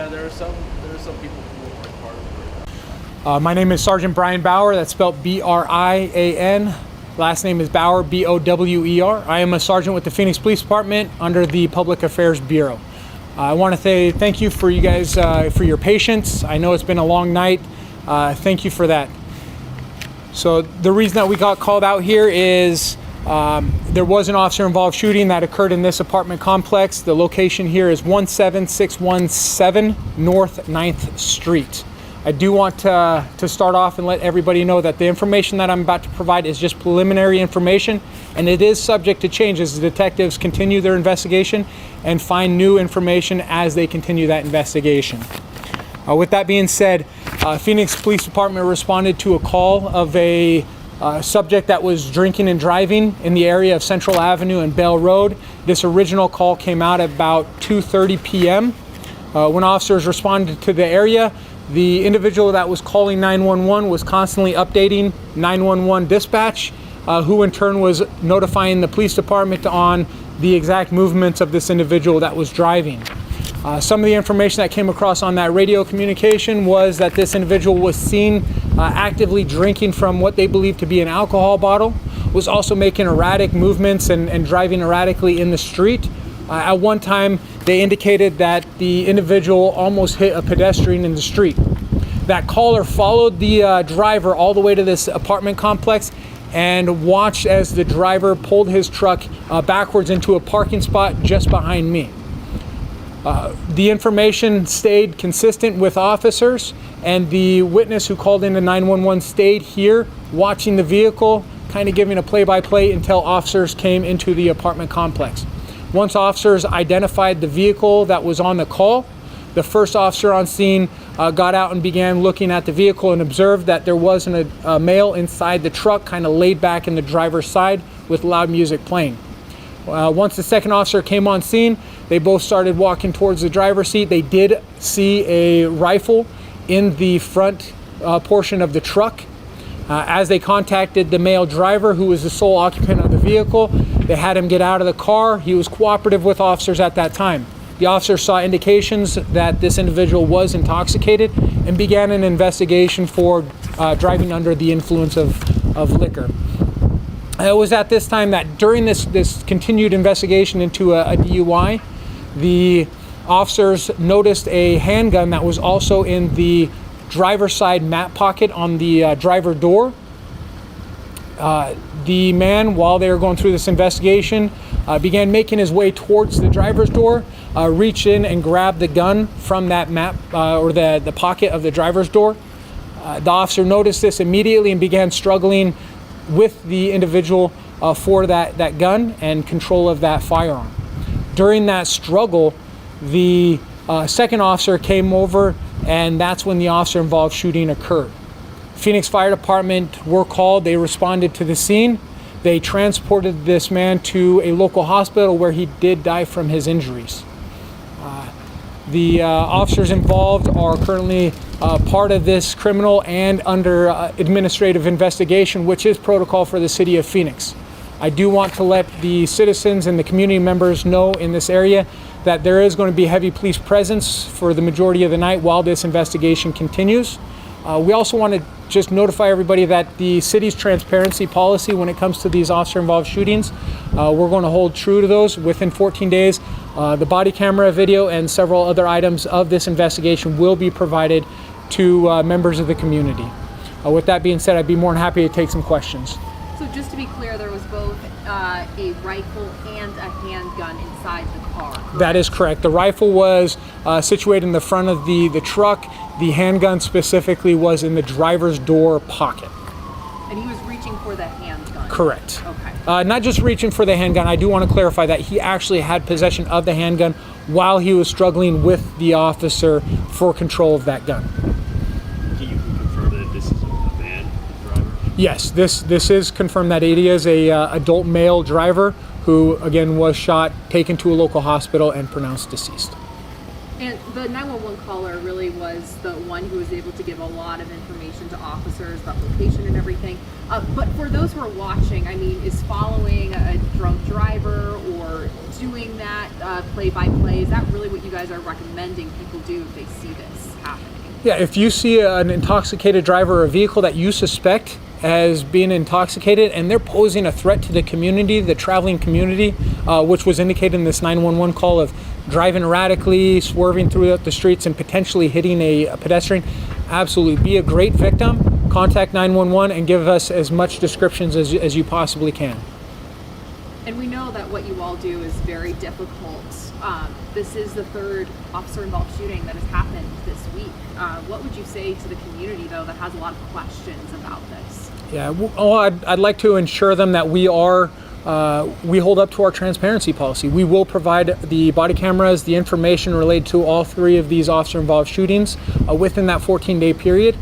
there are some people who are part of it. My name is Sergeant Brian Bauer. That's spelled B-R-I-A-N. Last name is Bauer, B-O-W-E-R. I am a sergeant with the Phoenix Police Department under the Public Affairs Bureau. I want to say thank you for you guys for your patience. I know it's been a long night. Thank you for that. So the reason that we got called out here is there was an officer-involved shooting that occurred in this apartment complex. The location here is 17617 North 9th Street. I do want to start off and let everybody know that the information that I'm about to provide is just preliminary information, and it is subject to change as the detectives continue their investigation and find new information as they continue that investigation. With that being said, Phoenix Police Department responded to a call of a subject that was drinking and driving in the area of Central Avenue and Bell Road. This original call came out at about 2:30 p.m. When officers responded to the area, the individual that was calling 911 was constantly updating 911 dispatch, who in turn was notifying the police department on the exact movements of this individual that was driving. Some of the information that came across on that radio communication was that this individual was seen actively drinking from what they believed to be an alcohol bottle, was also making erratic movements and driving erratically in the street. At one time, they indicated that the individual almost hit a pedestrian in the street. That caller followed the driver all the way to this apartment complex and watched as the driver pulled his truck backwards into a parking spot just behind me. The information stayed consistent with officers, and the witness who called into 911 stayed here watching the vehicle, kind of giving a play-by-play until officers came into the apartment complex. Once officers identified the vehicle that was on the call, the first officer on scene got out and began looking at the vehicle and observed that there wasn't a male inside the truck, kind of laid back in the driver's side with loud music playing. Once the second officer came on scene, they both started walking towards the driver's seat. They did see a rifle in the front portion of the truck. As they contacted the male driver, who was the sole occupant of the vehicle, they had him get out of the car. He was cooperative with officers at that time. The officer saw indications that this individual was intoxicated and began an investigation for driving under the influence of liquor. It was at this time that during this continued investigation into a DUI, the officers noticed a handgun that was also in the driver's side mat pocket on the driver door. The man, while they were going through this investigation, began making his way towards the driver's door, reached in and grabbed the gun from that mat or the pocket of the driver's door. The officer noticed this immediately and began struggling with the individual for that gun and control of that firearm. During that struggle, the second officer came over, and that's when the officer-involved shooting occurred. Phoenix Fire Department were called. They responded to the scene. They transported this man to a local hospital where he did die from his injuries. The officers involved are currently part of this criminal and under administrative investigation, which is protocol for the city of Phoenix. I do want to let the citizens and the community members know in this area that there is going to be heavy police presence for the majority of the night while this investigation continues. We also want to just notify everybody that the city's transparency policy when it comes to these officer-involved shootings, we're going to hold true to those. Within 14 days, the body camera video and several other items of this investigation will be provided to members of the community. With that being said, I'd be more than happy to take some questions. So just to be clear, there was both a rifle and a handgun inside the car, correct? That is correct. The rifle was situated in the front of the truck. The handgun specifically was in the driver's door pocket. And he was reaching for the handgun? Correct. Okay. Not just reaching for the handgun. I do want to clarify that he actually had possession of the handgun while he was struggling with the officer for control of that gun. Can you confirm that this is a man driver? Yes, this is confirmed that it is a adult male driver who, again, was shot, taken to a local hospital, and pronounced deceased. And the 911 caller really was the one who was able to give a lot of information to officers about location and everything. But for those who are watching, I mean, is following a drunk driver or doing that play-by-play, is that really what you guys are recommending people do if they see this happening? Yeah, if you see an intoxicated driver or a vehicle that you suspect as being intoxicated and they're posing a threat to the community, the traveling community, which was indicated in this 911 call of driving erratically, swerving throughout the streets and potentially hitting a pedestrian, absolutely be a great victim, contact 911 and give us as much descriptions as you possibly can. And we know that what you all do is very difficult. This is the third officer-involved shooting that has happened this week. What would you say to the community, though, that has a lot of questions about this? Yeah, well, I'd like to ensure them that we hold up to our transparency policy. We will provide the body cameras, the information related to all three of these officer-involved shootings within that 14-day period.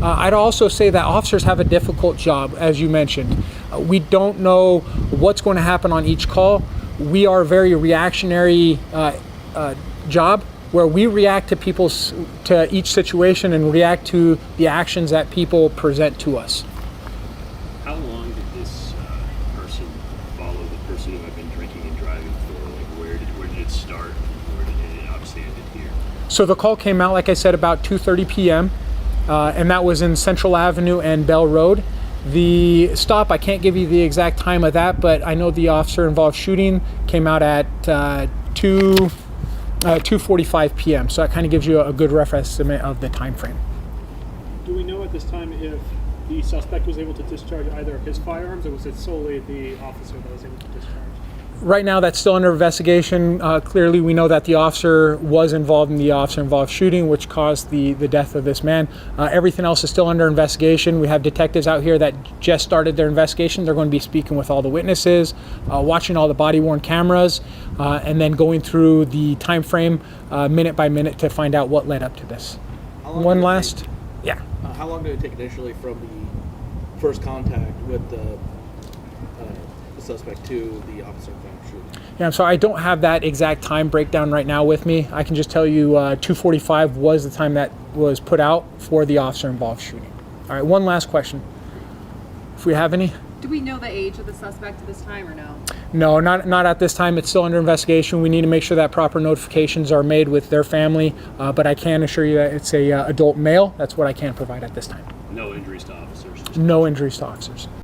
I'd also say that officers have a difficult job, as you mentioned. We don't know what's going to happen on each call. We are a very reactionary job where we react to each situation and react to the actions that people present to us. How long did this person follow the person who had been drinking and driving for? Like, where did it start? Where did it obviously ended here? So the call came out, like I said, about 2:30 p.m. And that was in Central Avenue and Bell Road. The stop, I can't give you the exact time of that, but I know the officer-involved shooting came out at 2:45 p.m. So that kind of gives you a good rough estimate of the time frame. Do we know at this time if the suspect was able to discharge either of his firearms, or was it solely the officer that was able to discharge? Right now, that's still under investigation. Clearly, we know that the officer was involved in the officer-involved shooting, which caused the death of this man. Everything else is still under investigation. We have detectives out here that just started their investigation. They're going to be speaking with all the witnesses, watching all the body-worn cameras, and then going through the time frame minute by minute to find out what led up to this. How long One did it last, take- yeah. How long did it take initially from the first contact with the suspect to the officer-involved shooting? Yeah, so I don't have that exact time breakdown right now with me. I can just tell you 2:45 was the time that was put out for the officer-involved shooting. All right, one last question, if we have any. Do we know the age of the suspect at this time or no? No, not at this time. It's still under investigation. We need to make sure that proper notifications are made with their family, but I can assure you that it's a adult male. That's what I can provide at this time. No injuries to officers. No injuries to officers.